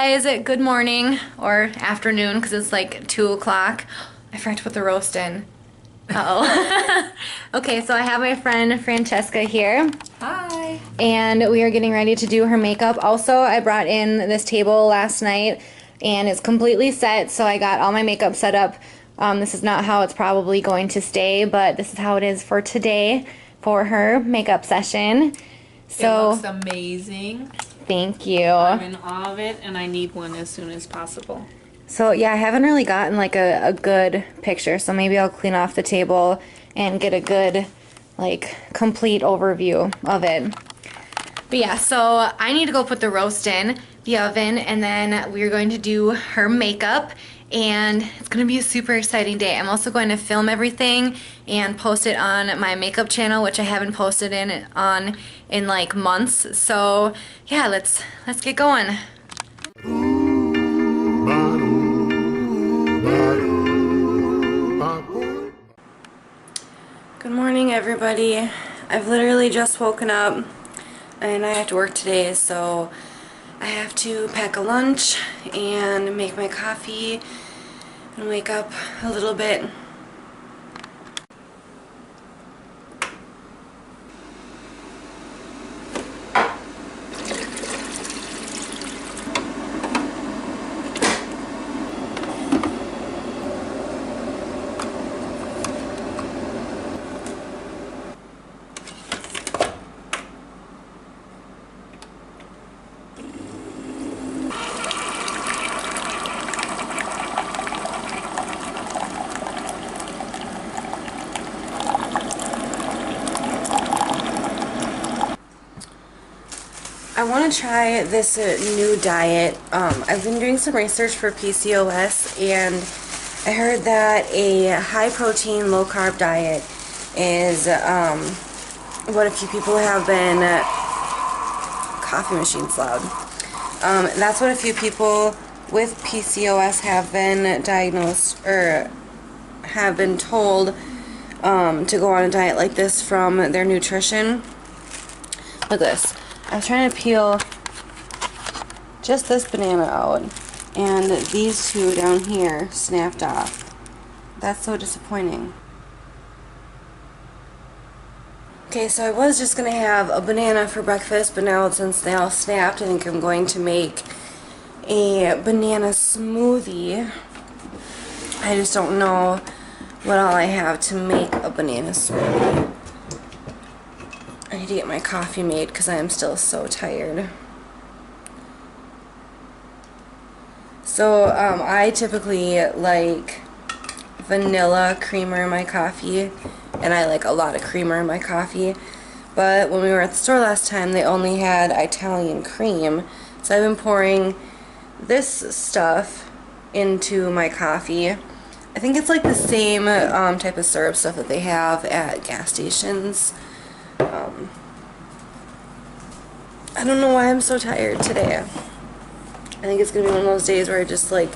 guys, good morning or afternoon because it's like 2 o'clock. I forgot to put the roast in. Uh-oh. Okay, so I have my friend Francesca here. Hi. And we are getting ready to do her makeup. Also, I brought in this table last night and it's completely set, so I got all my makeup set up. This is not how it's probably going to stay, but this is how it is for today for her makeup session. So, it looks amazing. Thank you. I'm in awe of it, and I need one as soon as possible. So yeah, I haven't really gotten like a good picture, so maybe I'll clean off the table and get a good, like, complete overview of it. But yeah, so I need to go put the roast in the oven, and then we're going to do her makeup, and it's going to be a super exciting day. I'm also going to film everything and post it on my makeup channel, which I haven't posted in like months. So yeah, let's get going. Good morning, everybody. I've literally just woken up and I have to work today, so I have to pack a lunch and make my coffee and wake up a little bit. I want to try this new diet. I've been doing some research for PCOS, and I heard that a high protein, low carb diet is what a few people have been, coffee machine's loud. That's what a few people with PCOS have been diagnosed or have been told to go on a diet like this from their nutrition. Look at this. I was trying to peel just this banana out, and these two down here snapped off. That's so disappointing. Okay, so I was just going to have a banana for breakfast, but now since they all snapped, I think I'm going to make a banana smoothie. I just don't know what all I have to make a banana smoothie. I need to get my coffee made because I am still so tired. So I typically like vanilla creamer in my coffee, and I like a lot of creamer in my coffee. But when we were at the store last time, they only had Italian cream. So I've been pouring this stuff into my coffee. I think it's like the same type of syrup stuff that they have at gas stations. I don't know why I'm so tired today. I think it's gonna be one of those days where I just like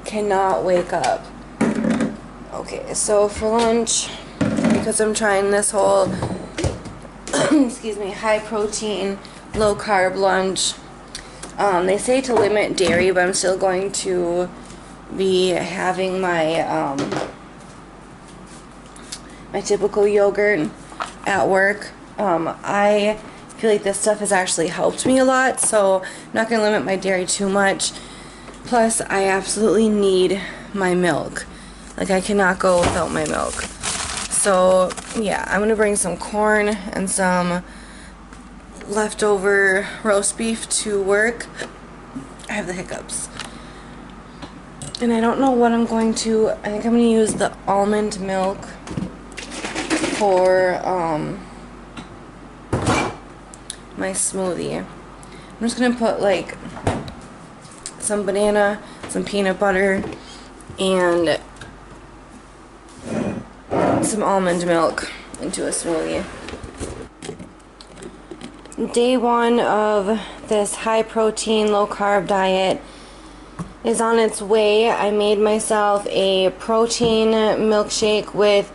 cannot wake up. Okay, so for lunch, because I'm trying this whole excuse me, high protein, low carb lunch, they say to limit dairy, but I'm still going to be having my my typical yogurt at work. I feel like this stuff has actually helped me a lot, so I'm not going to limit my dairy too much. Plus, I absolutely need my milk. Like, I cannot go without my milk. So, yeah, I'm going to bring some corn and some leftover roast beef to work. I have the hiccups. And I don't know what I'm going to... I think I'm going to use the almond milk for my smoothie. I'm just gonna put like some banana, some peanut butter, and some almond milk into a smoothie. Day one of this high protein, low carb diet is on its way. I made myself a protein milkshake with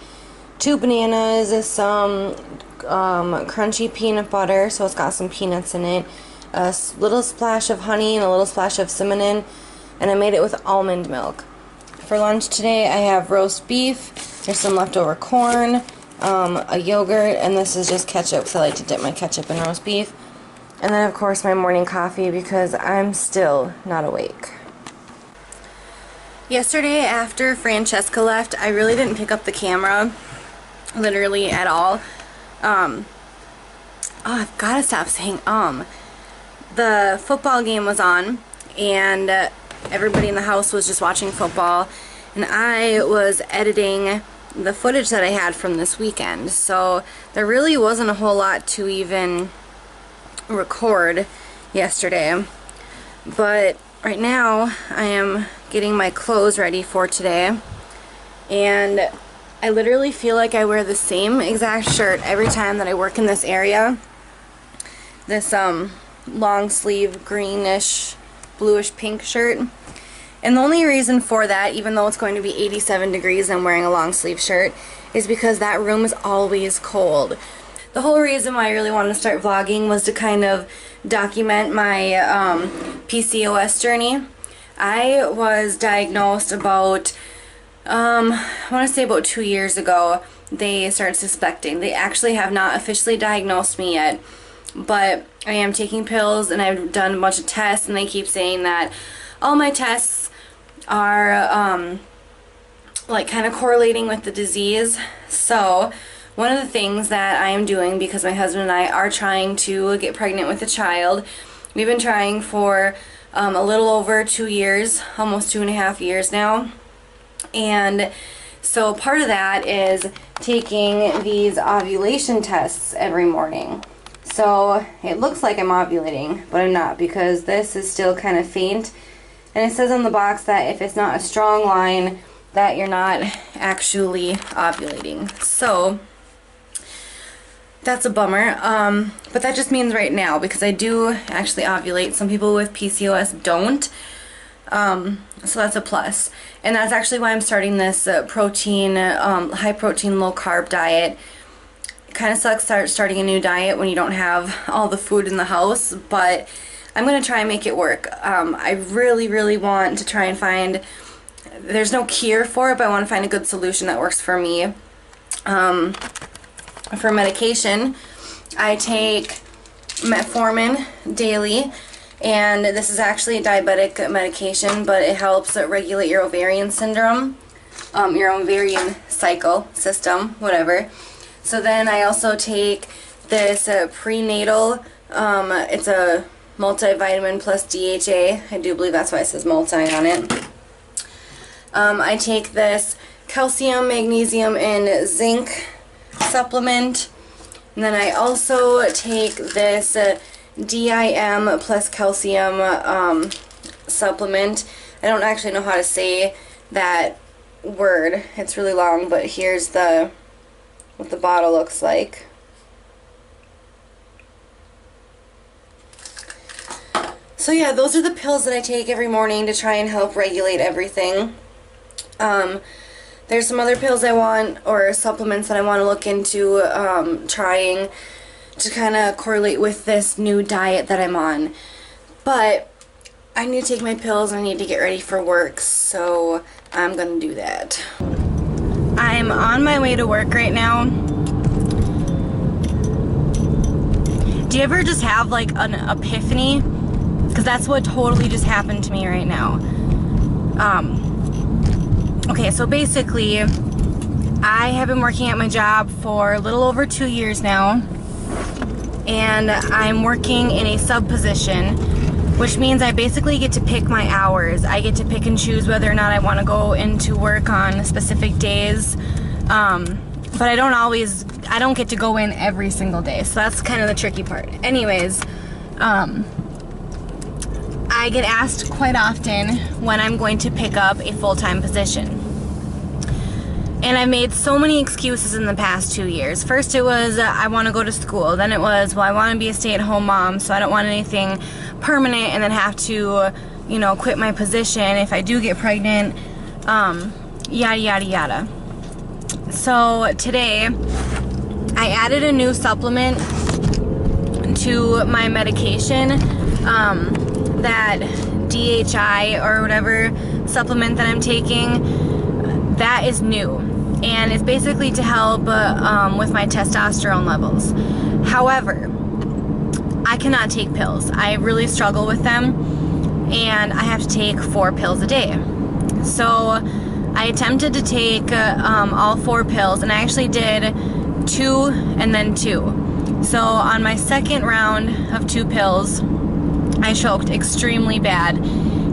2 bananas, some crunchy peanut butter, so it's got some peanuts in it, little splash of honey and a little splash of cinnamon, and I made it with almond milk. For lunch today, I have roast beef, there's some leftover corn, a yogurt, and this is just ketchup because I like to dip my ketchup in roast beef. And then, of course, my morning coffee because I'm still not awake. Yesterday, after Francesca left, I really didn't pick up the camera, literally at all. Oh, I've got to stop saying The football game was on, and everybody in the house was just watching football, and I was editing the footage that I had from this weekend. So there really wasn't a whole lot to even record yesterday. But right now, I am getting my clothes ready for today, and I literally feel like I wear the same exact shirt every time that I work in this area. This long sleeve greenish bluish pink shirt, and the only reason for that, even though it's going to be 87 degrees and I'm wearing a long sleeve shirt, is because that room is always cold. The whole reason why I really wanted to start vlogging was to kind of document my PCOS journey. I was diagnosed about I want to say about 2 years ago. They started suspecting. They actually have not officially diagnosed me yet, but I am taking pills and I've done a bunch of tests, and they keep saying that all my tests are like kind of correlating with the disease. So one of the things that I am doing, because my husband and I are trying to get pregnant with a child, we've been trying for a little over 2 years, almost 2.5 years now. And so part of that is taking these ovulation tests every morning. So it looks like I'm ovulating, but I'm not, because this is still kind of faint. And it says on the box that if it's not a strong line, that you're not actually ovulating. So that's a bummer. But that just means right now, because I do actually ovulate. Some people with PCOS don't. So that's a plus. And that's actually why I'm starting this high protein, low carb diet. It kind of sucks starting a new diet when you don't have all the food in the house, but I'm going to try and make it work. I really, really want to try and find, there's no cure for it, but I want to find a good solution that works for me. For medication, I take metformin daily. And this is actually a diabetic medication, but it helps regulate your ovarian syndrome, your ovarian cycle system, whatever. So then I also take this prenatal, it's a multivitamin plus DHA. I do believe that's why it says multi on it. I take this calcium, magnesium, and zinc supplement. And then I also take this DIM plus calcium supplement. I don't actually know how to say that word. It's really long, but here's what the bottle looks like. So yeah, those are the pills that I take every morning to try and help regulate everything. There's some other pills I want, or supplements that I want to look into trying to kind of correlate with this new diet that I'm on. But I need to take my pills and I need to get ready for work, so I'm going to do that. I'm on my way to work right now. Do you ever just have like an epiphany? Because that's what totally just happened to me right now. Okay, so basically, I have been working at my job for a little over 2 years now, and I'm working in a sub position, which means I basically get to pick my hours. I get to pick and choose whether or not I want to go into work on specific days, but I don't get to go in every single day, so that's kind of the tricky part. Anyways, I get asked quite often when I'm going to pick up a full-time position. And I've made so many excuses in the past 2 years. First it was, I want to go to school. Then it was, well, I want to be a stay-at-home mom, so I don't want anything permanent and then have to, you know, quit my position if I do get pregnant, yada, yada, yada. So today, I added a new supplement to my medication that DHI or whatever supplement that I'm taking, that is new. And it's basically to help with my testosterone levels. However, I cannot take pills. I really struggle with them, and I have to take 4 pills a day. So I attempted to take all 4 pills, and I actually did 2 and then 2. So on my second round of 2 pills, I choked extremely bad,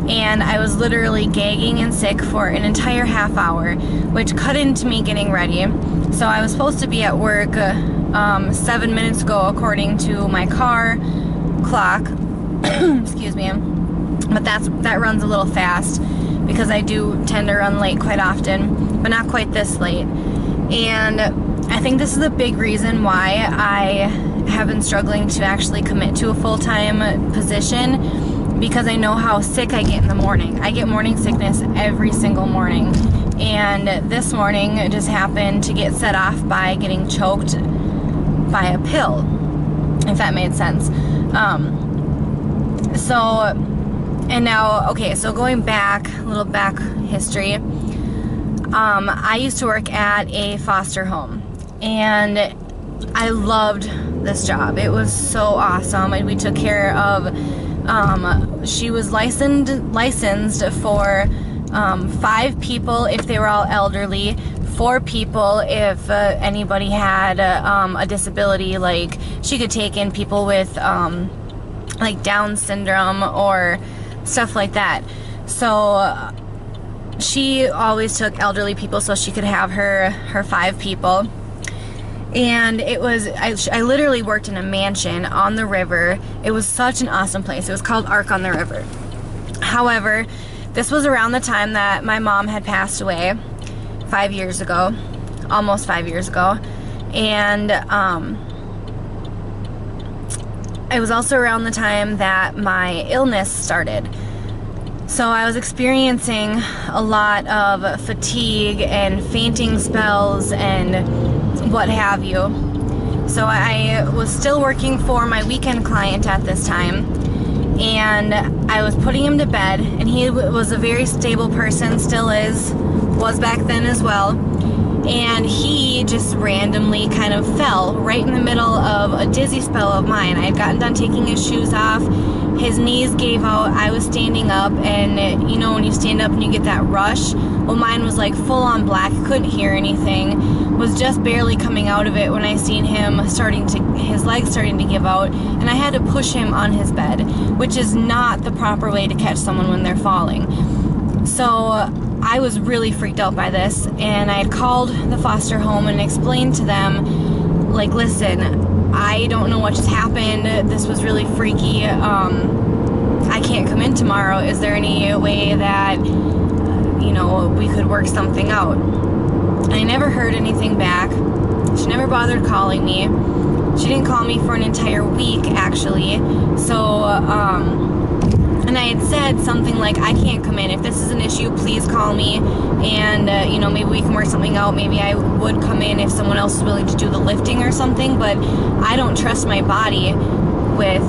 and I was literally gagging and sick for an entire half hour, which cut into me getting ready. So I was supposed to be at work 7 minutes ago according to my car clock. Excuse me. But that runs a little fast because I do tend to run late quite often, but not quite this late. And I think this is a big reason why I have been struggling to actually commit to a full-time position, because I know how sick I get in the morning. I get morning sickness every single morning, and this morning it just happened to get set off by getting choked by a pill, if that made sense. And now, okay, so going back, a little back history, I used to work at a foster home, and I loved this job. It was so awesome, and we took care of, she was licensed for 5 people if they were all elderly, 4 people if anybody had a disability, like she could take in people with like Down syndrome or stuff like that. So she always took elderly people so she could have her 5 people. And it was, I literally worked in a mansion on the river. It was such an awesome place. It was called Ark on the River. However, this was around the time that my mom had passed away 5 years ago, almost 5 years ago. And it was also around the time that my illness started. So I was experiencing a lot of fatigue and fainting spells and what have you. So I was still working for my weekend client at this time, and I was putting him to bed, and he was a very stable person, still was back then as well, and he just randomly kind of fell right in the middle of a dizzy spell of mine. I had gotten done taking his shoes off, his knees gave out, I was standing up, and you know when you stand up and you get that rush? Well, mine was like full on black, couldn't hear anything, was just barely coming out of it when I seen him his legs starting to give out, and I had to push him on his bed, which is not the proper way to catch someone when they're falling. So I was really freaked out by this, and I had called the foster home and explained to them, like, listen, I don't know what just happened, this was really freaky, I can't come in tomorrow, is there any way that, you know, we could work something out? And I never heard anything back. She never bothered calling me. She didn't call me for an entire week, actually. So, and I had said something like, I can't come in. If this is an issue, please call me, and, you know, maybe we can work something out. Maybe I would come in if someone else is willing to do the lifting or something, but I don't trust my body with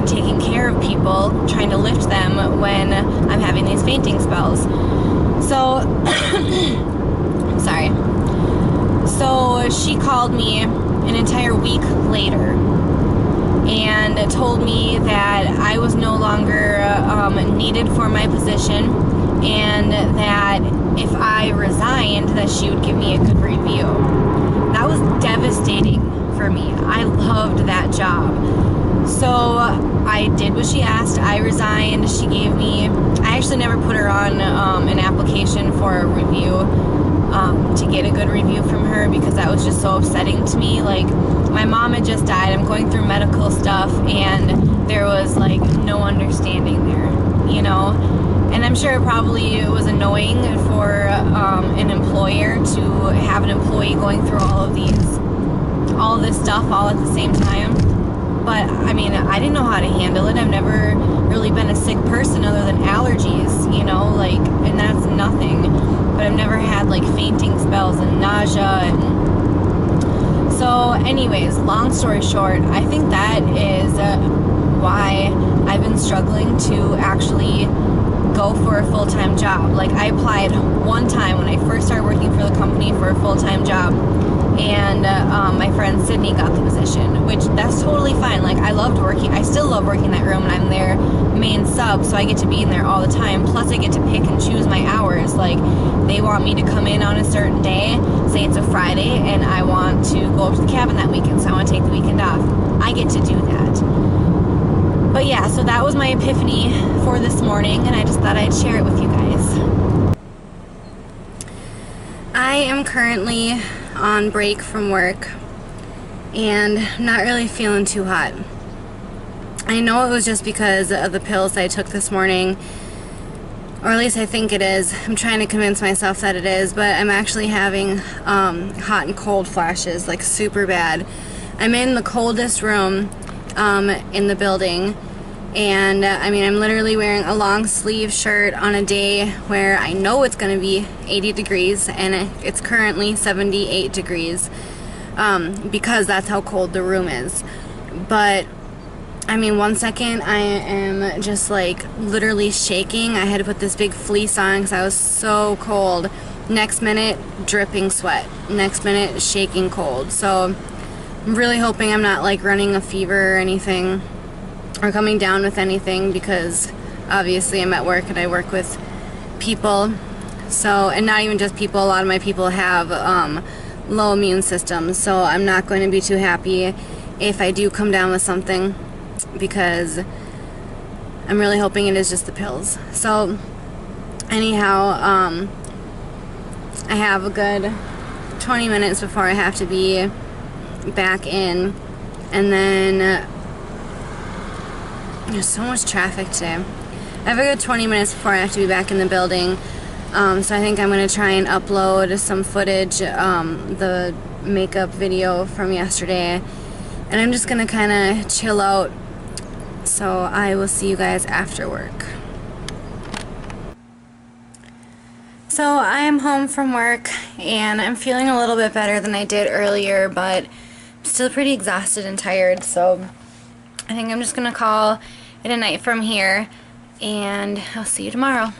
taking care of people, trying to lift them when I'm having these fainting spells. So, sorry. So she called me an entire week later and told me that I was no longer needed for my position, and that if I resigned, that she would give me a good review. That was devastating for me. I loved that job. So I did what she asked. I resigned. She gave me, I actually never put her on an application for a review to get a good review from her, because that was just so upsetting to me. Like, my mom had just died. I'm going through medical stuff, and there was like no understanding there, you know? And I'm sure it probably was annoying for an employer to have an employee going through all of this stuff all at the same time. But I mean, I didn't know how to handle it. I've never really been a sick person other than allergies, you know, like, and that's nothing. But I've never had like fainting spells and nausea. And so anyways, long story short, I think that is why I've been struggling to actually go for a full-time job. Like, I applied one time when I first started working for the company for a full-time job, and my friend Sydney got the position, which that's totally fine. Like, I still love working in that room, and I'm their main sub, so I get to be in there all the time. Plus I get to pick and choose my hours. Like, they want me to come in on a certain day, say it's a Friday, and I want to go up to the cabin that weekend, so I want to take the weekend off. I get to do that. But yeah, so that was my epiphany for this morning, and I just thought I'd share it with you guys. I am currently on break from work and not really feeling too hot. I know it was just because of the pills I took this morning, or at least I think it is. I'm trying to convince myself that it is, but I'm actually having hot and cold flashes, like super bad. I'm in the coldest room in the building, and I mean, I'm literally wearing a long sleeve shirt on a day where I know it's going to be 80 degrees, and it's currently 78 degrees because that's how cold the room is. But I mean, one second I am just like literally shaking. I had to put this big fleece on because I was so cold. Next minute, dripping sweat. Next minute, shaking cold. So I'm really hoping I'm not like running a fever or anything, or coming down with anything, because obviously I'm at work and I work with people. So, and not even just people, a lot of my people have low immune systems, so I'm not going to be too happy if I do come down with something, because I'm really hoping it is just the pills. So anyhow, I have a good 20 minutes before I have to be back in, and then there's so much traffic today. I have a good 20 minutes before I have to be back in the building, so I think I'm going to try and upload some footage, the makeup video from yesterday, and I'm just going to kind of chill out. So I will see you guys after work. So I am home from work, and I'm feeling a little bit better than I did earlier, but I'm still pretty exhausted and tired, so I think I'm just going to call it a night from here, and I'll see you tomorrow.